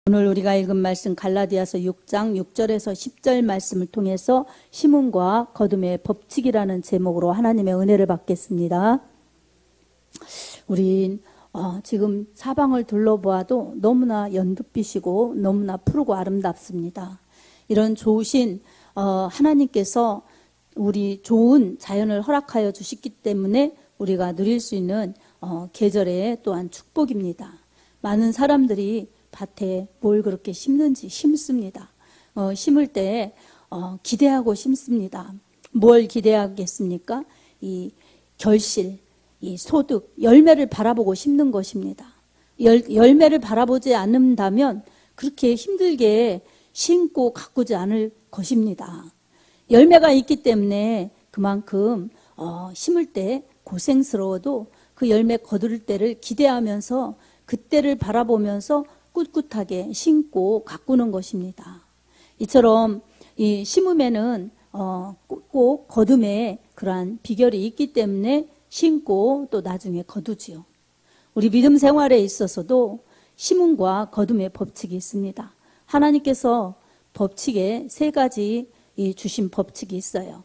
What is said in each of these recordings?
오늘 우리가 읽은 말씀 갈라디아서 6장 6절에서 10절 말씀을 통해서 심음과 거둠의 법칙이라는 제목으로 하나님의 은혜를 받겠습니다. 우린 지금 사방을 둘러보아도 너무나 연두빛이고 너무나 푸르고 아름답습니다. 이런 좋으신 하나님께서 우리 좋은 자연을 허락하여 주셨기 때문에 우리가 누릴 수 있는 계절의 또한 축복입니다. 많은 사람들이 밭에 뭘 그렇게 심는지 심습니다. 심을 때 기대하고 심습니다. 뭘 기대하겠습니까? 이 결실, 이 소득, 열매를 바라보고 심는 것입니다. 열매를 바라보지 않는다면 그렇게 힘들게 심고 가꾸지 않을 것입니다. 열매가 있기 때문에 그만큼 심을 때 고생스러워도 그 열매 거둘 때를 기대하면서 그때를 바라보면서 꿋꿋하게 심고 가꾸는 것입니다. 이처럼 이 심음에는 꼭 거둠의 그러한 비결이 있기 때문에 심고 또 나중에 거두지요. 우리 믿음 생활에 있어서도 심음과 거둠의 법칙이 있습니다. 하나님께서 법칙에 세 가지 주신 법칙이 있어요.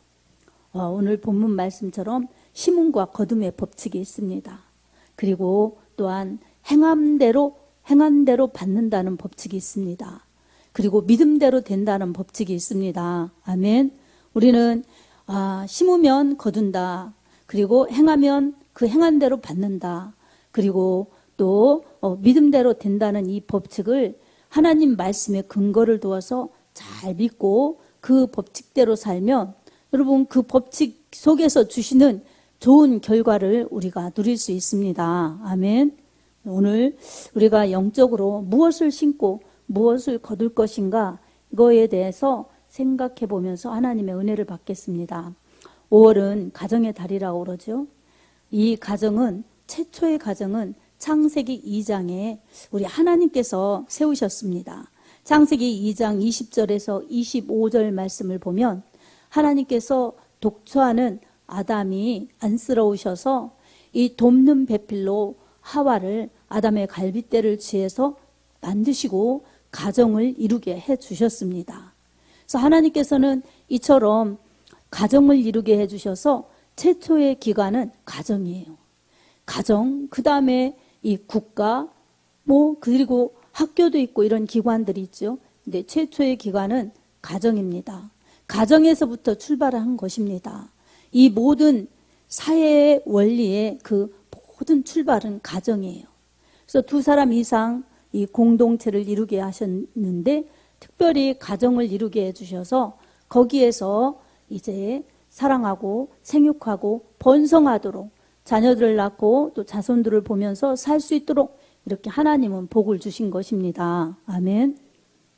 오늘 본문 말씀처럼 심음과 거둠의 법칙이 있습니다. 그리고 또한 행한 대로 받는다는 법칙이 있습니다. 그리고 믿음대로 된다는 법칙이 있습니다. 아멘. 우리는 심으면 거둔다. 그리고 행하면 그 행한 대로 받는다. 그리고 또 믿음대로 된다는 이 법칙을 하나님 말씀에 근거를 두어서 잘 믿고 그 법칙대로 살면 여러분 그 법칙 속에서 주시는 좋은 결과를 우리가 누릴 수 있습니다. 아멘. 오늘 우리가 영적으로 무엇을 심고 무엇을 거둘 것인가 이거에 대해서 생각해 보면서 하나님의 은혜를 받겠습니다. 5월은 가정의 달이라고 그러죠. 이 가정은 최초의 가정은 창세기 2장에 우리 하나님께서 세우셨습니다. 창세기 2장 20절에서 25절 말씀을 보면 하나님께서 독초하는 아담이 안쓰러우셔서 이 돕는 배필로 하와를 아담의 갈빗대를 취해서 만드시고 가정을 이루게 해 주셨습니다. 그래서 하나님께서는 이처럼 가정을 이루게 해 주셔서 최초의 기관은 가정이에요. 가정, 그 다음에 이 국가, 그리고 학교도 있고 이런 기관들이 있죠. 근데 최초의 기관은 가정입니다. 가정에서부터 출발한 것입니다. 이 모든 사회의 원리의 그 모든 출발은 가정이에요. 그래서 두 사람 이상 이 공동체를 이루게 하셨는데 특별히 가정을 이루게 해주셔서 거기에서 이제 사랑하고 생육하고 번성하도록 자녀들을 낳고 또 자손들을 보면서 살 수 있도록 이렇게 하나님은 복을 주신 것입니다. 아멘.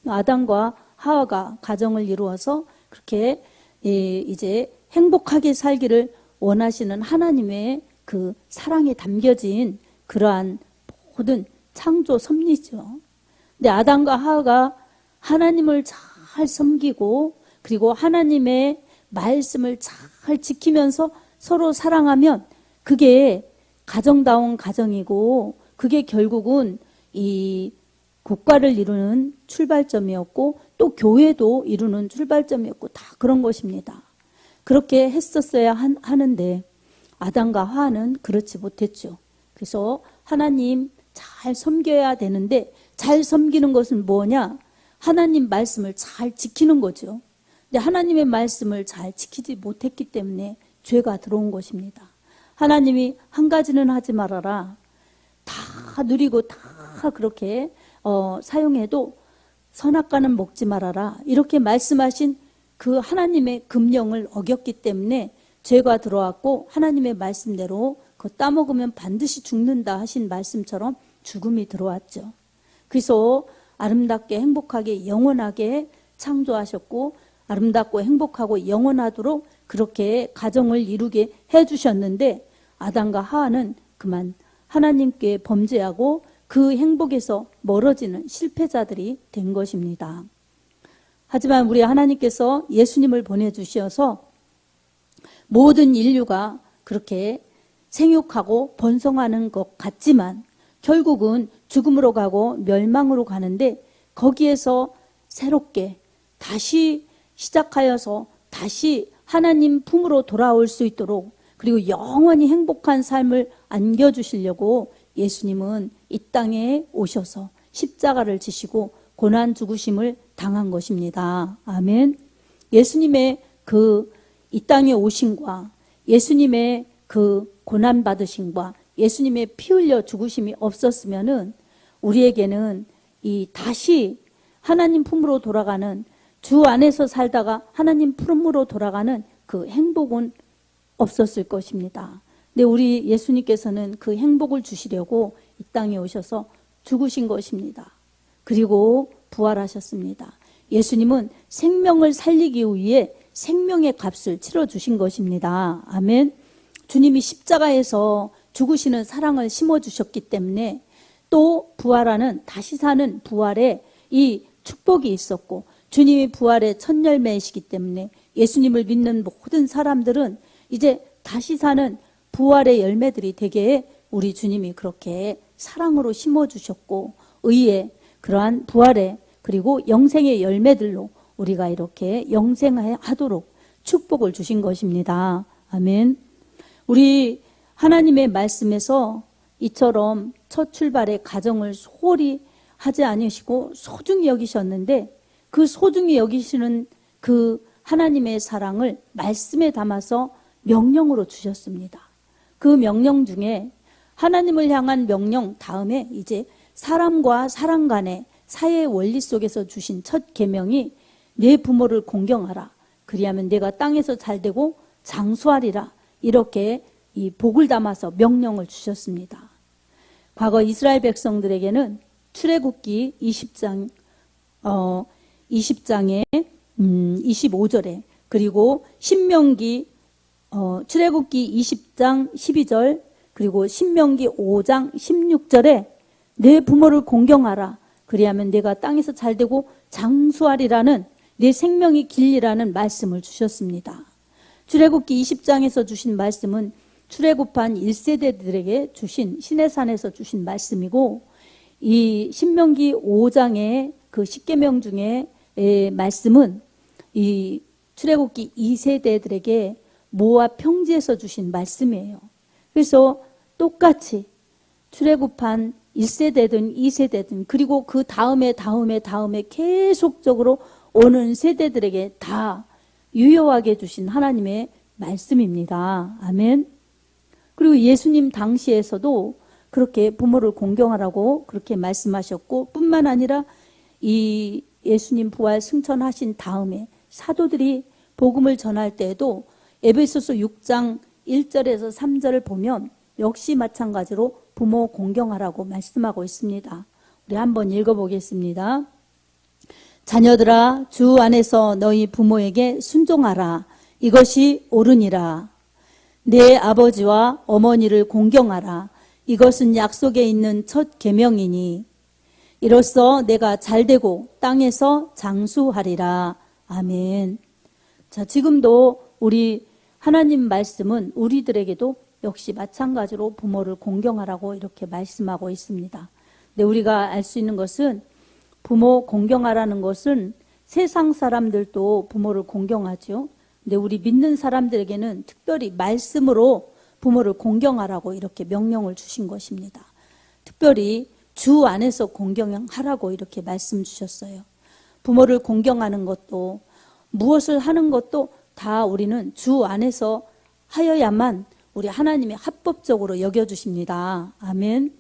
아담과 하와가 가정을 이루어서 그렇게 이제 행복하게 살기를 원하시는 하나님의 그 사랑에 담겨진 그러한 모든 창조 섭리죠. 근데 아담과 하와가 하나님을 잘 섬기고 그리고 하나님의 말씀을 잘 지키면서 서로 사랑하면 그게 가정다운 가정이고 그게 결국은 이 국가를 이루는 출발점이었고 또 교회도 이루는 출발점이었고 다 그런 것입니다. 그렇게 했었어야 하는데 아담과 하와는 그렇지 못했죠. 그래서 하나님 잘 섬겨야 되는데 잘 섬기는 것은 뭐냐? 하나님 말씀을 잘 지키는 거죠. 근데 하나님의 말씀을 잘 지키지 못했기 때문에 죄가 들어온 것입니다. 하나님이 한 가지는 하지 말아라. 다 누리고 다 그렇게 사용해도 선악과는 먹지 말아라. 이렇게 말씀하신 그 하나님의 금령을 어겼기 때문에 죄가 들어왔고 하나님의 말씀대로 그거 따먹으면 반드시 죽는다 하신 말씀처럼 죽음이 들어왔죠. 그래서 아름답게 행복하게 영원하게 창조하셨고 아름답고 행복하고 영원하도록 그렇게 가정을 이루게 해주셨는데 아담과 하와는 그만 하나님께 범죄하고 그 행복에서 멀어지는 실패자들이 된 것입니다. 하지만 우리 하나님께서 예수님을 보내주셔서 모든 인류가 그렇게 생육하고 번성하는 것 같지만 결국은 죽음으로 가고 멸망으로 가는데 거기에서 새롭게 다시 시작하여서 다시 하나님 품으로 돌아올 수 있도록, 그리고 영원히 행복한 삶을 안겨주시려고 예수님은 이 땅에 오셔서 십자가를 지시고 고난 죽으심을 당한 것입니다. 아멘. 예수님의 그 이 땅에 오심과 예수님의 그 고난 받으심과 예수님의 피 흘려 죽으심이 없었으면은 우리에게는 이 다시 하나님 품으로 돌아가는, 주 안에서 살다가 하나님 품으로 돌아가는 그 행복은 없었을 것입니다. 근데 우리 예수님께서는 그 행복을 주시려고 이 땅에 오셔서 죽으신 것입니다. 그리고 부활하셨습니다. 예수님은 생명을 살리기 위해 생명의 값을 치러주신 것입니다. 아멘. 주님이 십자가에서 죽으시는 사랑을 심어주셨기 때문에 또 부활하는, 다시 사는 부활에 이 축복이 있었고, 주님이 부활의 첫 열매이시기 때문에 예수님을 믿는 모든 사람들은 이제 다시 사는 부활의 열매들이 되게 우리 주님이 그렇게 사랑으로 심어주셨고, 의의 그러한 부활의 그리고 영생의 열매들로 우리가 이렇게 영생하도록 축복을 주신 것입니다. 아멘. 우리 하나님의 말씀에서 이처럼 첫 출발의 가정을 소홀히 하지 않으시고 소중히 여기셨는데, 그 소중히 여기시는 그 하나님의 사랑을 말씀에 담아서 명령으로 주셨습니다. 그 명령 중에 하나님을 향한 명령 다음에 이제 사람과 사람 간의 사회의 원리 속에서 주신 첫 계명이 내 부모를 공경하라. 그리하면 내가 땅에서 잘되고 장수하리라. 이렇게 이 복을 담아서 명령을 주셨습니다. 과거 이스라엘 백성들에게는 출애굽기 20장에 25절에 그리고 신명기 출애굽기 20장 12절 그리고 신명기 5장 16절에 내 부모를 공경하라. 그리하면 내가 땅에서 잘되고 장수하리라는, 내 생명이 길리라는 말씀을 주셨습니다. 출애굽기 20장에서 주신 말씀은 출애굽한 1세대들에게 주신 시내산에서 주신 말씀이고, 이 신명기 5장의 그 10계명 중에 말씀은 이 출애굽기 2세대들에게 모압 평지에서 주신 말씀이에요. 그래서 똑같이 출애굽한 1세대든 2세대든 그리고 그 다음에 계속적으로 오는 세대들에게 다 유효하게 주신 하나님의 말씀입니다. 아멘. 그리고 예수님 당시에서도 그렇게 부모를 공경하라고 그렇게 말씀하셨고, 뿐만 아니라 이 예수님 부활 승천하신 다음에 사도들이 복음을 전할 때에도 에베소서 6장 1절에서 3절을 보면 역시 마찬가지로 부모 공경하라고 말씀하고 있습니다. 우리 한번 읽어보겠습니다. 자녀들아, 주 안에서 너희 부모에게 순종하라. 이것이 옳으니라. 내 아버지와 어머니를 공경하라. 이것은 약속에 있는 첫 계명이니 이로써 내가 잘되고 땅에서 장수하리라. 아멘. 자, 지금도 우리 하나님 말씀은 우리들에게도 역시 마찬가지로 부모를 공경하라고 이렇게 말씀하고 있습니다. 근데 우리가 알 수 있는 것은 부모 공경하라는 것은 세상 사람들도 부모를 공경하죠. 근데 우리 믿는 사람들에게는 특별히 말씀으로 부모를 공경하라고 이렇게 명령을 주신 것입니다. 특별히 주 안에서 공경하라고 이렇게 말씀 주셨어요. 부모를 공경하는 것도 무엇을 하는 것도 다 우리는 주 안에서 하여야만 우리 하나님이 합법적으로 여겨주십니다. 아멘.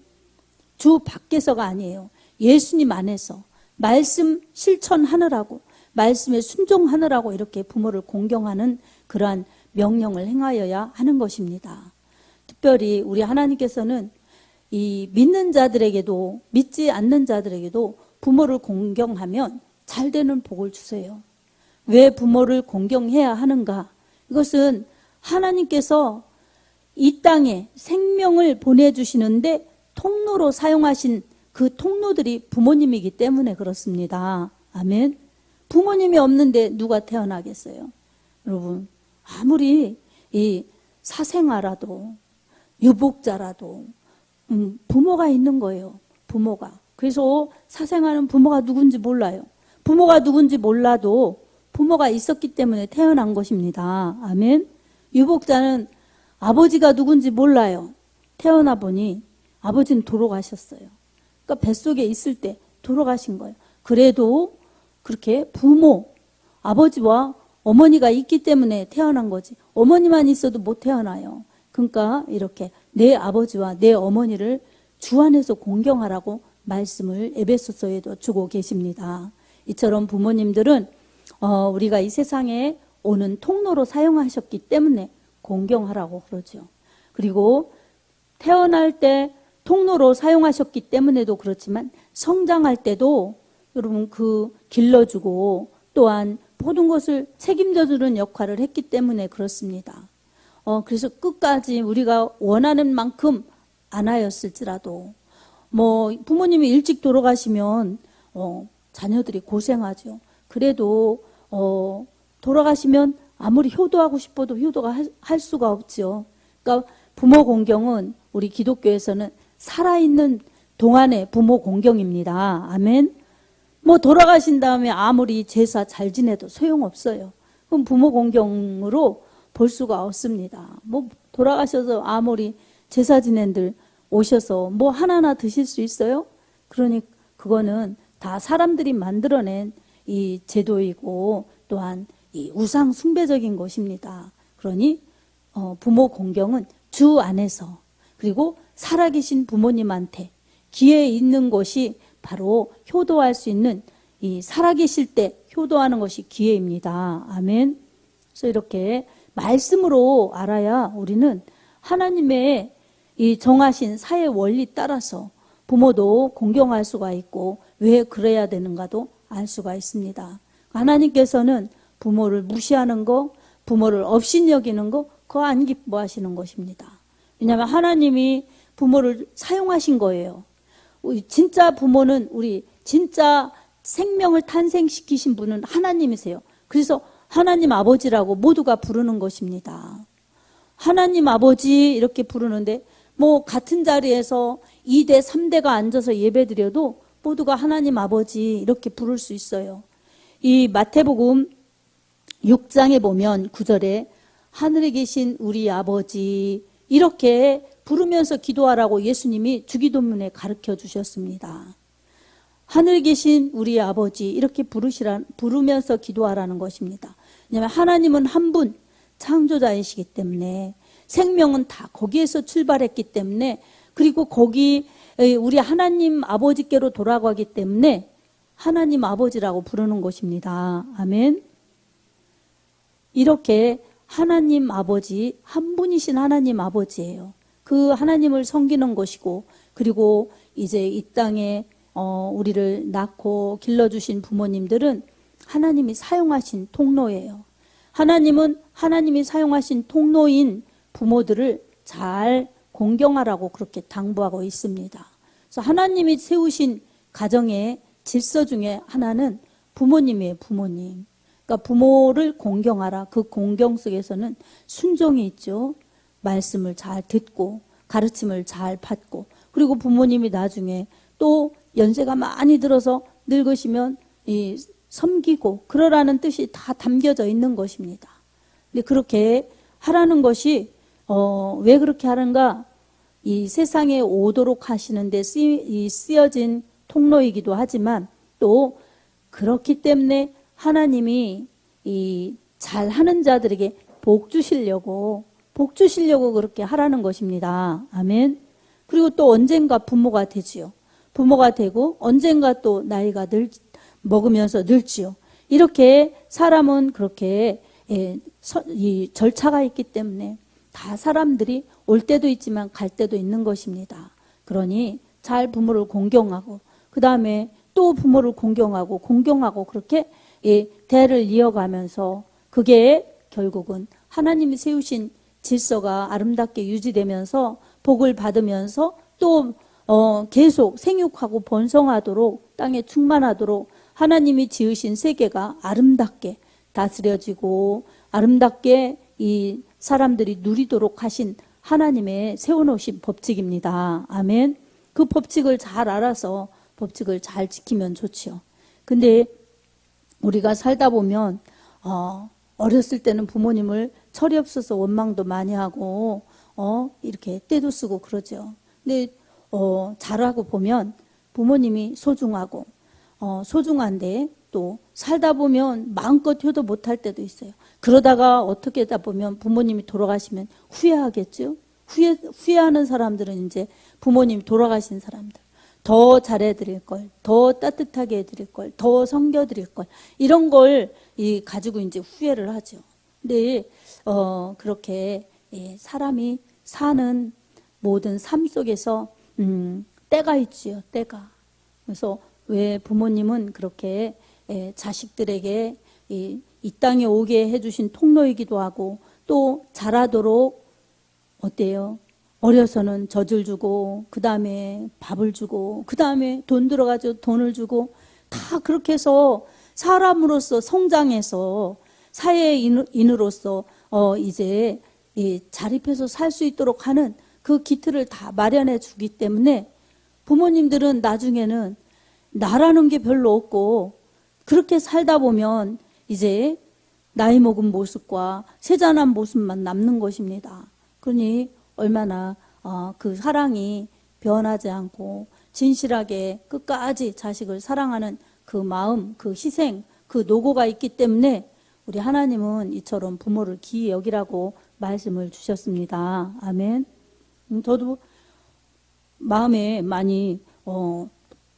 주 밖에서가 아니에요. 예수님 안에서 말씀 실천하느라고, 말씀에 순종하느라고 이렇게 부모를 공경하는 그러한 명령을 행하여야 하는 것입니다. 특별히 우리 하나님께서는 이 믿는 자들에게도 믿지 않는 자들에게도 부모를 공경하면 잘되는 복을 주세요. 왜 부모를 공경해야 하는가? 이것은 하나님께서 이 땅에 생명을 보내주시는데 통로로 사용하신 그 통로들이 부모님이기 때문에 그렇습니다. 아멘. 부모님이 없는데 누가 태어나겠어요? 여러분, 아무리 이 사생아라도 유복자라도 부모가 있는 거예요. 부모가. 그래서 사생아는 부모가 누군지 몰라요. 부모가 누군지 몰라도 부모가 있었기 때문에 태어난 것입니다. 아멘. 유복자는 아버지가 누군지 몰라요. 태어나 보니 아버지는 돌아가셨어요. 그러니까 뱃속에 있을 때 돌아가신 거예요. 그래도 그렇게 부모, 아버지와 어머니가 있기 때문에 태어난 거지. 어머니만 있어도 못 태어나요. 그러니까 이렇게 내 아버지와 내 어머니를 주 안에서 공경하라고 말씀을 에베소서에도 주고 계십니다. 이처럼 부모님들은 우리가 이 세상에 오는 통로로 사용하셨기 때문에 공경하라고 그러죠. 그리고 태어날 때 통로로 사용하셨기 때문에도 그렇지만 성장할 때도 여러분 그 길러주고 또한 모든 것을 책임져주는 역할을 했기 때문에 그렇습니다. 그래서 끝까지 우리가 원하는 만큼 안 하였을지라도 부모님이 일찍 돌아가시면 자녀들이 고생하죠. 그래도 돌아가시면 아무리 효도하고 싶어도 효도가 할 수가 없죠. 그러니까 부모 공경은 우리 기독교에서는 살아있는 동안의 부모 공경입니다. 아멘. 돌아가신 다음에 아무리 제사 잘 지내도 소용없어요. 그럼 부모 공경으로 볼 수가 없습니다. 돌아가셔서 아무리 제사 지낸들 오셔서 하나하나 드실 수 있어요? 그러니 그거는 다 사람들이 만들어낸 이 제도이고 또한 이 우상 숭배적인 것입니다. 그러니 부모 공경은 주 안에서 그리고 살아계신 부모님한테 기회 있는 것이 바로 효도할 수 있는 이 살아계실 때 효도하는 것이 기회입니다. 아멘. 그래서 이렇게 말씀으로 알아야 우리는 하나님의 이 정하신 사회 원리 따라서 부모도 공경할 수가 있고 왜 그래야 되는가도 알 수가 있습니다. 하나님께서는 부모를 무시하는 거, 부모를 업신여기는 거, 그거 안 기뻐하시는 것입니다. 왜냐하면 하나님이 부모를 사용하신 거예요. 진짜 부모는 우리 진짜 생명을 탄생시키신 분은 하나님이세요. 그래서 하나님 아버지라고 모두가 부르는 것입니다. 하나님 아버지 이렇게 부르는데 같은 자리에서 2대, 3대가 앉아서 예배드려도 모두가 하나님 아버지 이렇게 부를 수 있어요. 이 마태복음 6장에 보면 9절에 하늘에 계신 우리 아버지 이렇게 부르면서 기도하라고 예수님이 주기도문에 가르쳐 주셨습니다. 하늘에 계신 우리 아버지 이렇게 부르면서 기도하라는 것입니다. 왜냐하면 하나님은 한 분 창조자이시기 때문에 생명은 다 거기에서 출발했기 때문에 그리고 거기 우리 하나님 아버지께로 돌아가기 때문에 하나님 아버지라고 부르는 것입니다. 아멘. 이렇게 하나님 아버지 한 분이신 하나님 아버지예요. 그 하나님을 섬기는 것이고 그리고 이제 이 땅에 우리를 낳고 길러주신 부모님들은 하나님이 사용하신 통로예요. 하나님은 하나님이 사용하신 통로인 부모들을 잘 공경하라고 그렇게 당부하고 있습니다. 그래서 하나님이 세우신 가정의 질서 중에 하나는 부모님이에요. 부모님. 그러니까 부모를 공경하라. 그 공경 속에서는 순종이 있죠. 말씀을 잘 듣고 가르침을 잘 받고 그리고 부모님이 나중에 또 연세가 많이 들어서 늙으시면 섬기고 그러라는 뜻이 다 담겨져 있는 것입니다. 근데 그렇게 하라는 것이 왜 그렇게 하는가? 이 세상에 오도록 하시는데 쓰여진 통로이기도 하지만 또 그렇기 때문에 하나님이 이 잘하는 자들에게 복 주시려고 그렇게 하라는 것입니다. 아멘. 그리고 또 언젠가 부모가 되지요. 부모가 되고 언젠가 또 나이가 먹으면서 늙지요. 이렇게 사람은 그렇게 이 절차가 있기 때문에 다 사람들이 올 때도 있지만 갈 때도 있는 것입니다. 그러니 잘 부모를 공경하고 그 다음에 또 부모를 공경하고 그렇게 대를 이어가면서 그게 결국은 하나님이 세우신 질서가 아름답게 유지되면서 복을 받으면서 또 계속 생육하고 번성하도록 땅에 충만하도록 하나님이 지으신 세계가 아름답게 다스려지고 아름답게 이 사람들이 누리도록 하신 하나님의 세워놓으신 법칙입니다. 아멘. 그 법칙을 잘 알아서 법칙을 잘 지키면 좋지요. 근데 우리가 살다 보면 어렸을 때는 부모님을 철이 없어서 원망도 많이 하고 이렇게 떼도 쓰고 그러죠. 근데 자라고 보면 부모님이 소중하고 소중한데 또 살다 보면 마음껏 효도 못할 때도 있어요. 그러다가 어떻게 하다 보면 부모님이 돌아가시면 후회하겠죠. 후회하는 사람들은 이제 부모님이 돌아가신 사람들. 더 잘해드릴 걸, 더 따뜻하게 해드릴 걸, 더 섬겨드릴 걸, 이런 걸 가지고 이제 후회를 하죠. 근데 그렇게 사람이 사는 모든 삶 속에서 때가 있지요, 때가. 그래서 왜 부모님은 그렇게 자식들에게 이 땅에 오게 해주신 통로이기도 하고, 또 자라도록 어때요? 어려서는 젖을 주고, 그 다음에 밥을 주고, 그 다음에 돈 들어가지고 돈을 주고, 다 그렇게 해서 사람으로서 성장해서 사회인으로서 이제 자립해서 살 수 있도록 하는 그 기틀을 다 마련해 주기 때문에 부모님들은 나중에는 나라는 게 별로 없고, 그렇게 살다 보면 이제 나이 먹은 모습과 세잔한 모습만 남는 것입니다. 그러니 얼마나 그 사랑이 변하지 않고 진실하게 끝까지 자식을 사랑하는 그 마음, 그 희생, 그 노고가 있기 때문에 우리 하나님은 이처럼 부모를 귀히 여기라고 말씀을 주셨습니다. 아멘. 저도 마음에 많이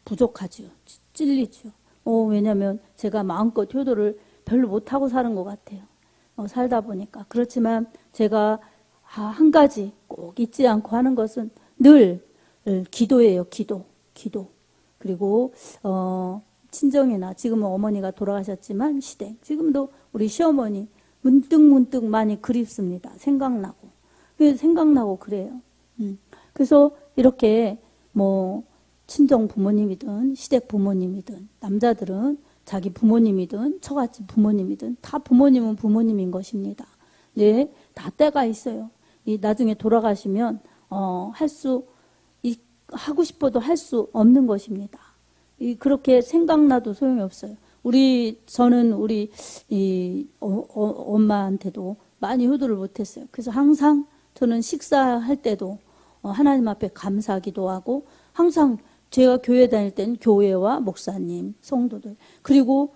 부족하죠. 찔리죠. 왜냐하면 제가 마음껏 효도를 별로 못하고 사는 것 같아요. 살다 보니까. 그렇지만 제가 한 가지 꼭 잊지 않고 하는 것은 늘 기도예요. 기도. 그리고 친정이나 지금은 어머니가 돌아가셨지만 시댁, 지금도 우리 시어머니 문득 많이 그립습니다. 생각나고 그래요. 그래서 이렇게 친정 부모님이든 시댁 부모님이든 남자들은 자기 부모님이든 저같이 부모님이든 다 부모님은 부모님인 것입니다. 네, 다 때가 있어요. 나중에 돌아가시면 하고 싶어도 할 수 없는 것입니다. 그렇게 생각나도 소용이 없어요. 저는 우리 엄마한테도 많이 효도를 못했어요. 그래서 항상 저는 식사할 때도 하나님 앞에 감사하기도 하고, 항상 제가 교회 다닐 때는 교회와 목사님, 성도들, 그리고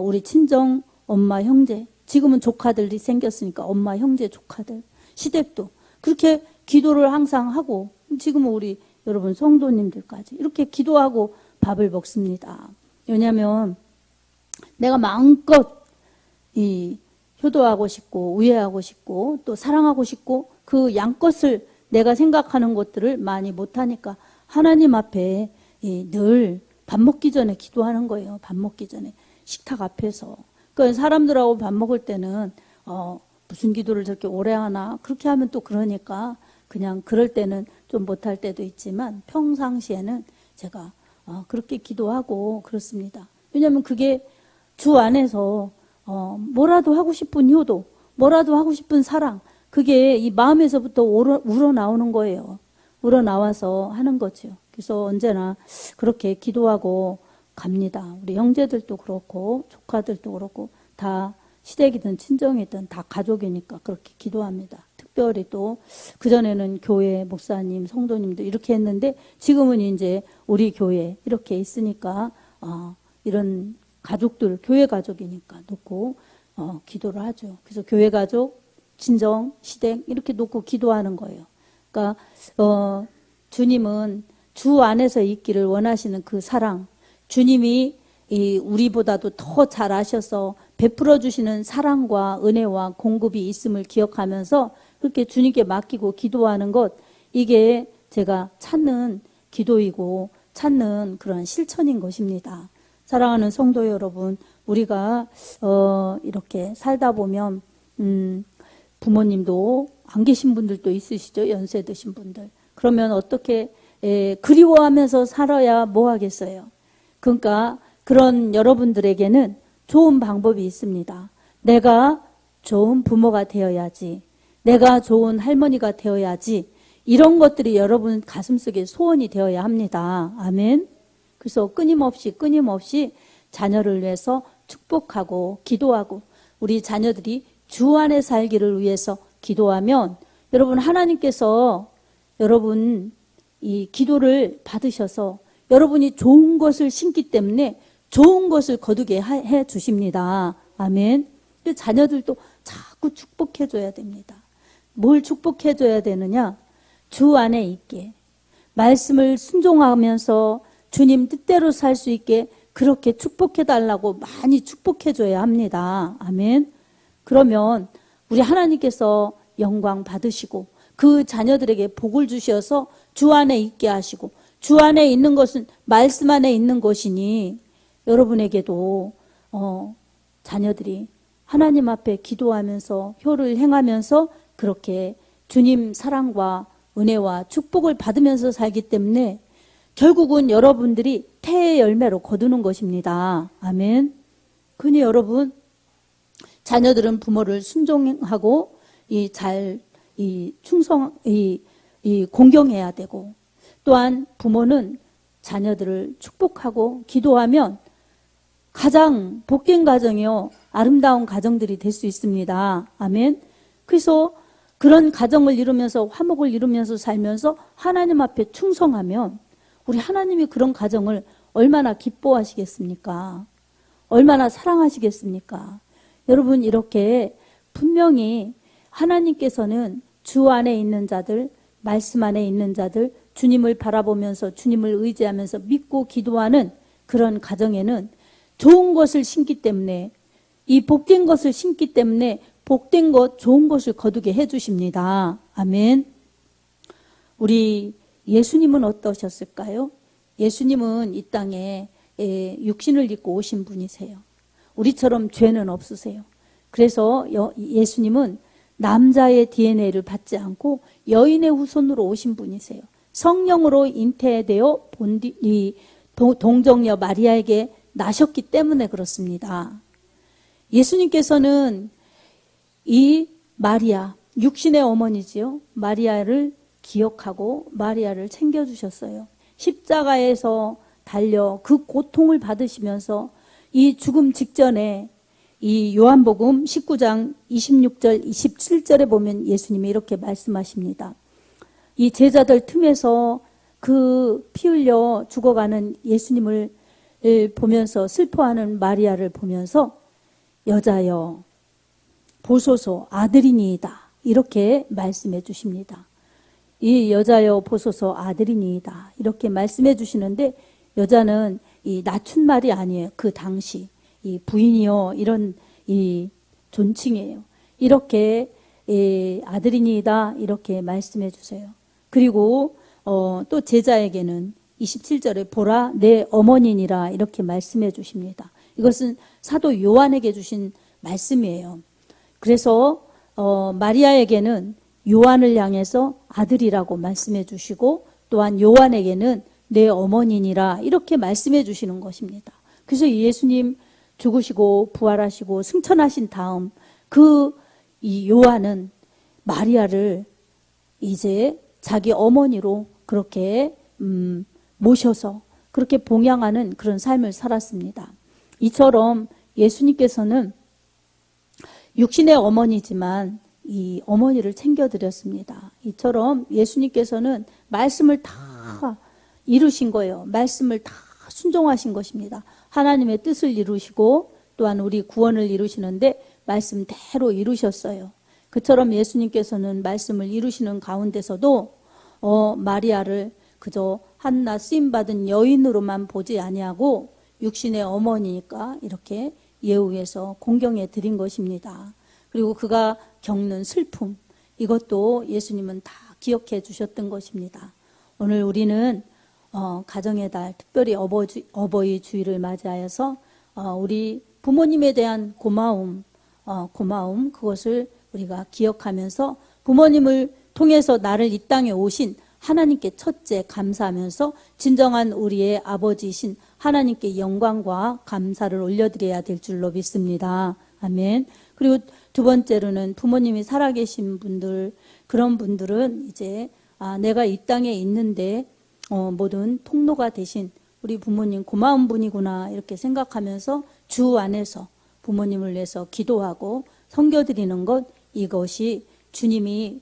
우리 친정 엄마 형제, 지금은 조카들이 생겼으니까 엄마 형제 조카들, 시댁도 그렇게 기도를 항상 하고, 지금은 우리 여러분 성도님들까지 이렇게 기도하고 밥을 먹습니다. 왜냐하면 내가 마음껏 효도하고 싶고 우애하고 싶고 또 사랑하고 싶고 그 양껏을 내가 생각하는 것들을 많이 못하니까 하나님 앞에 늘 밥 먹기 전에 기도하는 거예요. 밥 먹기 전에 식탁 앞에서. 그러니까 사람들하고 밥 먹을 때는 무슨 기도를 저렇게 오래 하나, 그렇게 하면 또 그러니까 그냥 그럴 때는 좀 못할 때도 있지만 평상시에는 제가 그렇게 기도하고 그렇습니다. 왜냐하면 그게 주 안에서 뭐라도 하고 싶은 효도, 뭐라도 하고 싶은 사랑, 그게 이 마음에서부터 우러나오는 거예요. 우러나와서 하는 거죠. 그래서 언제나 그렇게 기도하고 갑니다. 우리 형제들도 그렇고 조카들도 그렇고 다 시댁이든 친정이든 다 가족이니까 그렇게 기도합니다. 특별히 또 그전에는 교회 목사님, 성도님도 이렇게 했는데 지금은 이제 우리 교회 이렇게 있으니까 이런 가족들, 교회 가족이니까 놓고 기도를 하죠. 그래서 교회 가족, 친정, 시댁 이렇게 놓고 기도하는 거예요. 그러니까 주님은 주 안에서 있기를 원하시는 그 사랑, 주님이 우리보다도 더 잘 아셔서 베풀어 주시는 사랑과 은혜와 공급이 있음을 기억하면서 그렇게 주님께 맡기고 기도하는 것, 이게 제가 찾는 기도이고 찾는 그런 실천인 것입니다. 사랑하는 성도 여러분, 우리가 이렇게 살다 보면 부모님도 안 계신 분들도 있으시죠. 연세 드신 분들. 그러면 어떻게 그리워하면서 살아야 뭐 하겠어요. 그러니까 그런 여러분들에게는 좋은 방법이 있습니다. 내가 좋은 부모가 되어야지, 내가 좋은 할머니가 되어야지, 이런 것들이 여러분 가슴속에 소원이 되어야 합니다. 아멘. 그래서 끊임없이 자녀를 위해서 축복하고 기도하고 우리 자녀들이 주 안에 살기를 위해서 기도하면 여러분 하나님께서 여러분 이 기도를 받으셔서 여러분이 좋은 것을 심기 때문에 좋은 것을 거두게 해 주십니다. 아멘. 자녀들도 자꾸 축복해 줘야 됩니다. 뭘 축복해 줘야 되느냐? 주 안에 있게 말씀을 순종하면서 주님 뜻대로 살 수 있게 그렇게 축복해 달라고 많이 축복해 줘야 합니다. 아멘. 그러면 우리 하나님께서 영광 받으시고 그 자녀들에게 복을 주셔서 주 안에 있게 하시고 주 안에 있는 것은 말씀 안에 있는 것이니 여러분에게도 자녀들이 하나님 앞에 기도하면서 효를 행하면서 그렇게 주님 사랑과 은혜와 축복을 받으면서 살기 때문에 결국은 여러분들이 태의 열매로 거두는 것입니다. 아멘. 그니 여러분 자녀들은 부모를 순종하고 공경해야 되고 또한 부모는 자녀들을 축복하고 기도하면 가장 복된 가정이요 아름다운 가정들이 될 수 있습니다. 아멘. 그래서 그런 가정을 이루면서 화목을 이루면서 살면서 하나님 앞에 충성하면 우리 하나님이 그런 가정을 얼마나 기뻐하시겠습니까? 얼마나 사랑하시겠습니까? 여러분 이렇게 분명히 하나님께서는 주 안에 있는 자들, 말씀 안에 있는 자들, 주님을 바라보면서 주님을 의지하면서 믿고 기도하는 그런 가정에는 좋은 것을 심기 때문에 이 복된 것을 심기 때문에 복된 것, 좋은 것을 거두게 해주십니다. 아멘. 우리 예수님은 어떠셨을까요? 예수님은 이 땅에 육신을 입고 오신 분이세요. 우리처럼 죄는 없으세요. 그래서 예수님은 남자의 DNA를 받지 않고 여인의 후손으로 오신 분이세요. 성령으로 잉태되어 동정녀 마리아에게 나셨기 때문에 그렇습니다. 예수님께서는 이 마리아, 육신의 어머니지요. 마리아를 기억하고 마리아를 챙겨주셨어요. 십자가에서 달려 그 고통을 받으시면서 이 죽음 직전에 이 요한복음 19장 26절 27절에 보면 예수님이 이렇게 말씀하십니다. 이 제자들 틈에서 그 피 흘려 죽어가는 예수님을 보면서 슬퍼하는 마리아를 보면서 여자여 보소서 아들이니이다 이렇게 말씀해 주십니다. 이 여자여 보소서 아들이니이다 이렇게 말씀해 주시는데 여자는 이 낮춘 말이 아니에요. 그 당시 이 부인이요 이런 이 존칭이에요. 이렇게 아들이니이다 이렇게 말씀해 주세요. 그리고 또 제자에게는 27절에 보라 내 어머니니라 이렇게 말씀해 주십니다. 이것은 사도 요한에게 주신 말씀이에요. 그래서 마리아에게는 요한을 향해서 아들이라고 말씀해 주시고 또한 요한에게는 내 어머니니라 이렇게 말씀해 주시는 것입니다. 그래서 예수님 죽으시고 부활하시고 승천하신 다음 이 요한은 마리아를 이제 자기 어머니로 그렇게 모셔서 그렇게 봉양하는 그런 삶을 살았습니다. 이처럼 예수님께서는 육신의 어머니지만 이 어머니를 챙겨드렸습니다. 이처럼 예수님께서는 말씀을 다 이루신 거예요. 말씀을 다 순종하신 것입니다. 하나님의 뜻을 이루시고 또한 우리 구원을 이루시는데 말씀대로 이루셨어요. 그처럼 예수님께서는 말씀을 이루시는 가운데서도 마리아를 그저 한낱 쓰임받은 여인으로만 보지 아니하고 육신의 어머니니까 이렇게 예우해서 공경해 드린 것입니다. 그리고 그가 겪는 슬픔 이것도 예수님은 다 기억해 주셨던 것입니다. 오늘 우리는 가정의 달 특별히 어버이 주일을 맞이하여서 우리 부모님에 대한 고마움 그것을 우리가 기억하면서 부모님을 통해서 나를 이 땅에 오신 하나님께 첫째 감사하면서 진정한 우리의 아버지이신 하나님께 영광과 감사를 올려드려야 될 줄로 믿습니다. 아멘. 그리고 두 번째로는 부모님이 살아계신 분들, 그런 분들은 이제 내가 이 땅에 있는데 모든 통로가 되신 우리 부모님 고마운 분이구나 이렇게 생각하면서 주 안에서 부모님을 위해서 기도하고 섬겨드리는 것, 이것이 주님이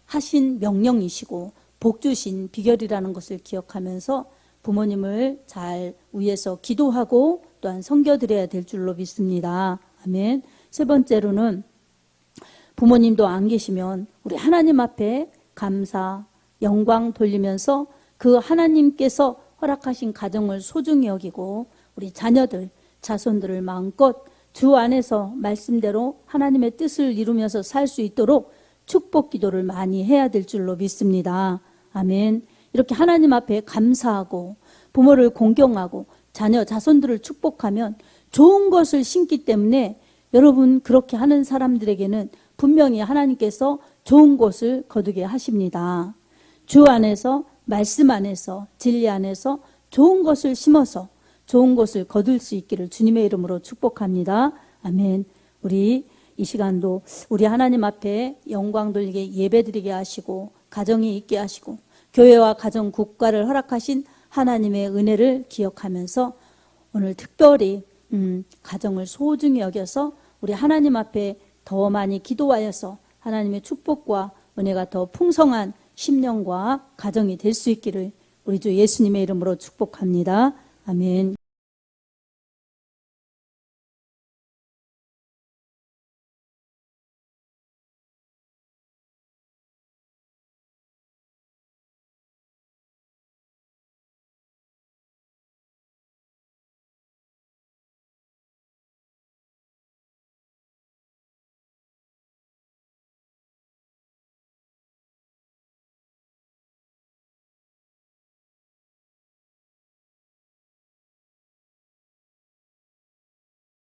하신 명령이시고 복 주신 비결이라는 것을 기억하면서 부모님을 잘 위해서 기도하고 또한 섬겨드려야 될 줄로 믿습니다. 아멘. 세 번째로는 부모님도 안 계시면 우리 하나님 앞에 감사, 영광 돌리면서 그 하나님께서 허락하신 가정을 소중히 여기고 우리 자녀들, 자손들을 마음껏 주 안에서 말씀대로 하나님의 뜻을 이루면서 살 수 있도록 축복 기도를 많이 해야 될 줄로 믿습니다. 아멘. 이렇게 하나님 앞에 감사하고 부모를 공경하고 자녀, 자손들을 축복하면 좋은 것을 심기 때문에 여러분 그렇게 하는 사람들에게는 분명히 하나님께서 좋은 것을 거두게 하십니다. 주 안에서, 말씀 안에서, 진리 안에서 좋은 것을 심어서 좋은 것을 거둘 수 있기를 주님의 이름으로 축복합니다. 아멘. 우리 이 시간도 우리 하나님 앞에 영광 돌리게 예배드리게 하시고 가정이 있게 하시고 교회와 가정 국가를 허락하신 하나님의 은혜를 기억하면서 오늘 특별히 가정을 소중히 여겨서 우리 하나님 앞에 더 많이 기도하여서 하나님의 축복과 은혜가 더 풍성한 심령과 가정이 될 수 있기를 우리 주 예수님의 이름으로 축복합니다. 아멘.